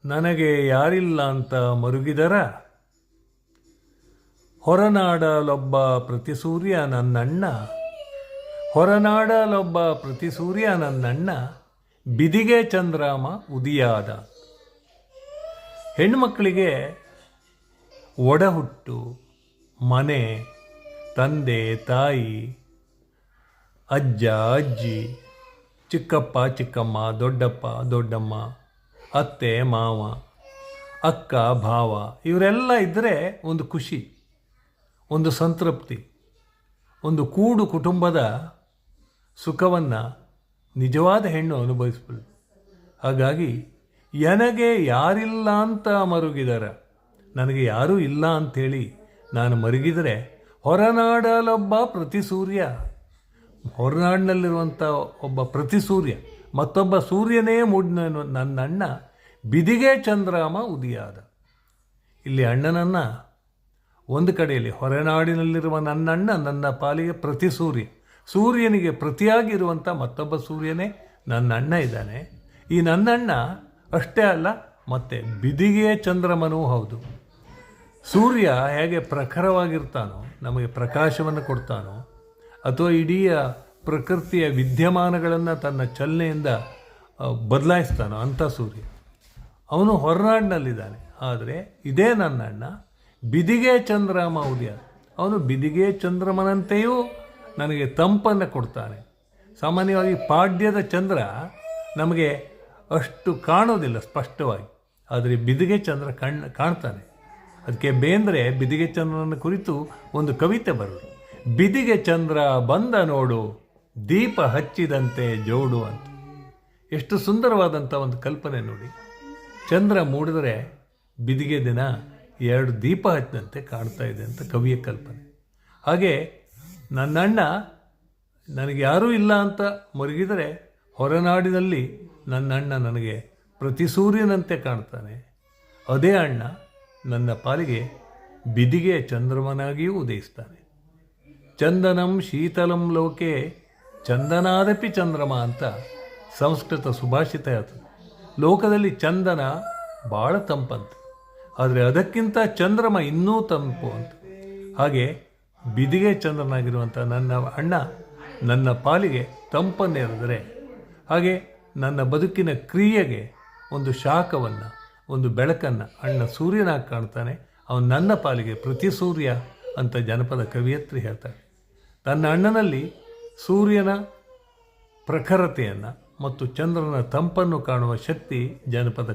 ನನಗೆ ಯಾರಿಲ್ಲ ಅಂತ ಮರುಗಿದರ ಹೊರನಾಡಲೊಬ್ಬ ಪ್ರತಿಸೂರ್ಯ ನನ್ನಣ್ಣ, ಹೊರನಾಡಲೊಬ್ಬ ಪ್ರತಿಸೂರ್ಯ ನನ್ನಣ್ಣ, ಬಿದಿಗೆ ಚಂದ್ರಾಮ ಉದಿಯಾದ. ಹೆಣ್ಣುಮಕ್ಕಳಿಗೆ ಒಡಹುಟ್ಟು, ಮನೆ, ತಂದೆ ತಾಯಿ, ಅಜ್ಜ ಅಜ್ಜಿ, ಚಿಕ್ಕಪ್ಪ ಚಿಕ್ಕಮ್ಮ, ದೊಡ್ಡಪ್ಪ ದೊಡ್ಡಮ್ಮ, ಅತ್ತೆ ಮಾವ, ಅಕ್ಕ ಭಾವ, ಇವರೆಲ್ಲ ಇದ್ದರೆ ಒಂದು ಖುಷಿ, ಒಂದು ಸಂತೃಪ್ತಿ, ಒಂದು ಕೂಡು ಕುಟುಂಬದ ಸುಖವನ್ನು ನಿಜವಾದ ಹೆಣ್ಣು ಅನುಭವಿಸಬಲ್ಲ. ಹಾಗಾಗಿ ನನಗೆ ಯಾರಿಲ್ಲ ಅಂತ ಮರುಗಿದರ, ನನಗೆ ಯಾರೂ ಇಲ್ಲ ಅಂಥೇಳಿ ನಾನು ಮರುಗಿದರೆ ಹೊರನಾಡಲೊಬ್ಬ ಪ್ರತಿಸೂರ್ಯ, ಹೊರನಾಡಿನಲ್ಲಿರುವಂಥ ಒಬ್ಬ ಪ್ರತಿಸೂರ್ಯ, ಮತ್ತೊಬ್ಬ ಸೂರ್ಯನೇ ಮೂಡಿನನು ನನ್ನಣ್ಣ, ಬಿದಿಗೆ ಚಂದ್ರಾಮ ಉದಿಯಾದ. ಇಲ್ಲಿ ಅಣ್ಣನನ್ನು ಒಂದು ಕಡೆಯಲ್ಲಿ ಹೊರನಾಡಿನಲ್ಲಿರುವ ನನ್ನಣ್ಣ ನನ್ನ ಪಾಲಿಗೆ ಪ್ರತಿಸೂರ್ಯ, ಸೂರ್ಯನಿಗೆ ಪ್ರತಿಯಾಗಿರುವಂಥ ಮತ್ತೊಬ್ಬ ಸೂರ್ಯನೇ ನನ್ನ ಅಣ್ಣ ಇದ್ದಾನೆ. ಈ ನನ್ನಣ್ಣ ಅಷ್ಟೇ ಅಲ್ಲ, ಮತ್ತು ಬಿದಿಗೆಯ ಚಂದ್ರಮನೂ ಹೌದು. ಸೂರ್ಯ ಹೇಗೆ ಪ್ರಖರವಾಗಿರ್ತಾನೋ, ನಮಗೆ ಪ್ರಕಾಶವನ್ನು ಕೊಡ್ತಾನೋ, ಅಥವಾ ಇಡೀ ಪ್ರಕೃತಿಯ ವಿದ್ಯಮಾನಗಳನ್ನು ತನ್ನ ಚಲನೆಯಿಂದ ಬದಲಾಯಿಸ್ತಾನೋ ಅಂಥ ಸೂರ್ಯ, ಅವನು ಹೊರನಾಡಿನಲ್ಲಿದ್ದಾನೆ. ಆದರೆ ಇದೇ ನನ್ನಣ್ಣ ಬಿದಿಗೆ ಚಂದ್ರಮ ಉದಯ, ಅವನು ಬಿದಿಗೆ ಚಂದ್ರಮನಂತೆಯೂ ನನಗೆ ತಂಪನ್ನು ಕೊಡ್ತಾನೆ. ಸಾಮಾನ್ಯವಾಗಿ ಪಾಡ್ಯದ ಚಂದ್ರ ನಮಗೆ ಅಷ್ಟು ಕಾಣೋದಿಲ್ಲ ಸ್ಪಷ್ಟವಾಗಿ, ಆದರೆ ಬಿದಿಗೆ ಚಂದ್ರ ಕಾಣ್ತಾನೆ. ಅದಕ್ಕೆ ಬೇಂದ್ರೆ ಬಿದಿಗೆ ಚಂದ್ರನ ಕುರಿತು ಒಂದು ಕವಿತೆ ಬರೋದು, ಬಿದಿಗೆ ಚಂದ್ರ ಬಂದ ನೋಡು, ದೀಪ ಹಚ್ಚಿದಂತೆ ಜೋಡು ಅಂತ. ಎಷ್ಟು ಸುಂದರವಾದಂಥ ಒಂದು ಕಲ್ಪನೆ ನೋಡಿ. ಚಂದ್ರ ಮೂಡಿದರೆ ಬಿದಿಗೆ ದಿನ 2 ದೀಪ ಹಚ್ಚಿದಂತೆ ಕಾಣ್ತಾ ಇದೆ ಅಂತ ಕವಿಯ ಕಲ್ಪನೆ. ಹಾಗೆ ನನ್ನಣ್ಣ ನನಗೆ ಯಾರೂ ಇಲ್ಲ ಅಂತ ಮರುಗಿದರೆ ಹೊರನಾಡಿನಲ್ಲಿ ನನ್ನಣ್ಣ ನನಗೆ ಪ್ರತಿಸೂರ್ಯನಂತೆ ಕಾಣ್ತಾನೆ. ಅದೇ ಅಣ್ಣ ನನ್ನ ಪಾಲಿಗೆ ಬಿದಿಗೆ ಚಂದ್ರಮನಾಗಿಯೂ ಉದಯಿಸ್ತಾನೆ. ಚಂದನಂ ಶೀತಲಂ ಲೋಕೆ ಚಂದನಾದಪಿ ಚಂದ್ರಮ ಅಂತ ಸಂಸ್ಕೃತ ಸುಭಾಷಿತ ಹೇಳ್ತದೆ. ಲೋಕದಲ್ಲಿ ಚಂದನ ಭಾಳ ತಂಪಂತೆ, ಆದರೆ ಅದಕ್ಕಿಂತ ಚಂದ್ರಮ ಇನ್ನೂ ತಂಪು ಅಂತ. ಹಾಗೆ ಬಿದಿಗೆ ಚಂದ್ರನಾಗಿರುವಂಥ ನನ್ನ ಅಣ್ಣ ನನ್ನ ಪಾಲಿಗೆ ತಂಪನ್ನೇರಿದರೆ, ಹಾಗೆ ನನ್ನ ಬದುಕಿನ ಕ್ರಿಯೆಗೆ ಒಂದು ಶಾಖವನ್ನು, ಒಂದು ಬೆಳಕನ್ನು ಅಣ್ಣ ಸೂರ್ಯನಾಗಿ ಕಾಣ್ತಾನೆ. ಅವನು ನನ್ನ ಪಾಲಿಗೆ ಪ್ರತಿ ಸೂರ್ಯ ಅಂತ ಜನಪದ ಕವಿಯತ್ರಿ ಹೇಳ್ತಾರೆ. ತನ್ನ ಅಣ್ಣನಲ್ಲಿ ಸೂರ್ಯನ ಪ್ರಖರತೆಯನ್ನು ಮತ್ತು ಚಂದ್ರನ ತಂಪನ್ನು ಕಾಣುವ ಶಕ್ತಿ ಜನಪದ